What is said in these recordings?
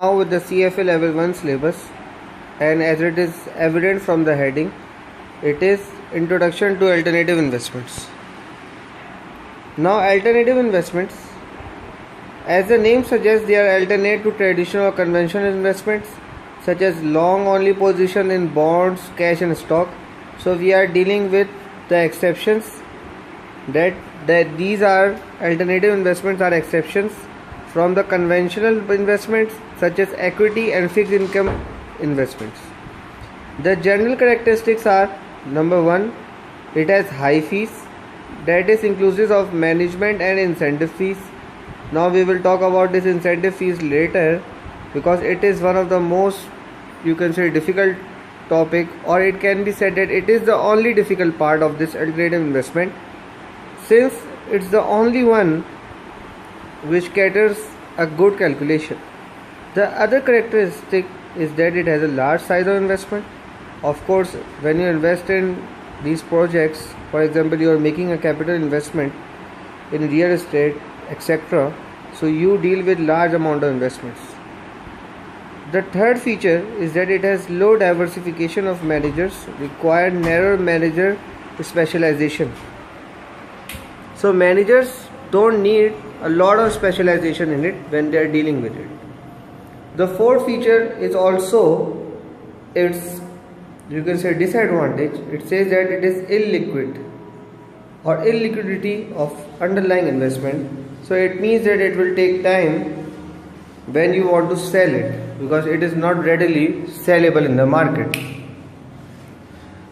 Now with the CFA level 1 syllabus, and as it is evident from the heading, it is Introduction to Alternative Investments. Now alternative investments, as the name suggests, they are alternate to traditional or conventional investments such as long only position in bonds, cash and stock. So we are dealing with the exceptions, that these are alternative investments are exceptions from the conventional investments such as equity and fixed income investments. The general characteristics are: number 1, it has high fees, that is inclusive of management and incentive fees. Now we will talk about this incentive fees later, because it is one of the most, you can say, difficult topic, or it can be said that it is the only difficult part of this alternative investment, since it's the only one which caters a good calculation. The other characteristic is that it has a large size of investment. Of course, when you invest in these projects, for example, you are making a capital investment in real estate, etc., so you deal with large amount of investments. The third feature is that it has low diversification of managers, required narrow manager specialization. So managers don't need a lot of specialization in it when they are dealing with it. The fourth feature is also its, you can say, disadvantage. It says that it is illiquid or illiquidity of underlying investment. So it means that it will take time when you want to sell it, because it is not readily sellable in the market.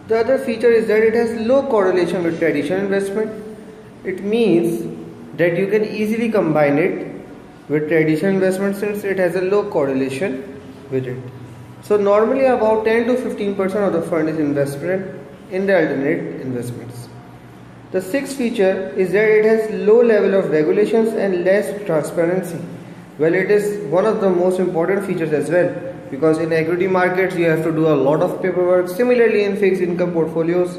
The other feature is that it has low correlation with traditional investment. It means that you can easily combine it with traditional investment since it has a low correlation with it. So normally about 10 to 15% of the fund is invested in the alternate investments. The sixth feature is that it has low level of regulations and less transparency. Well, it is one of the most important features as well, because in equity markets you have to do a lot of paperwork. Similarly in fixed income portfolios,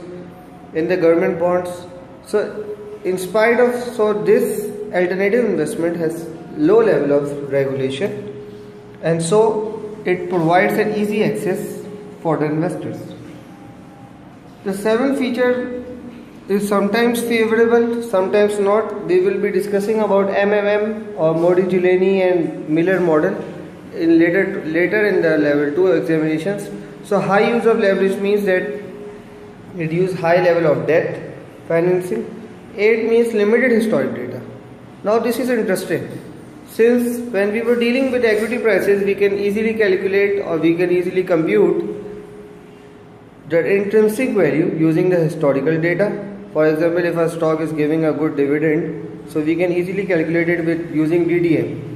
in the government bonds. So this alternative investment has low level of regulation, and so it provides an easy access for the investors. The seventh feature is sometimes favorable, sometimes not. We will be discussing about MMM or Modigliani and Miller model in later in the level 2 examinations. So high use of leverage means that it uses high level of debt financing. 8 means limited historic data. Now this is interesting, since when we were dealing with equity prices, we can easily calculate or we can easily compute the intrinsic value using the historical data. For example, if a stock is giving a good dividend, so we can easily calculate it with using DDM.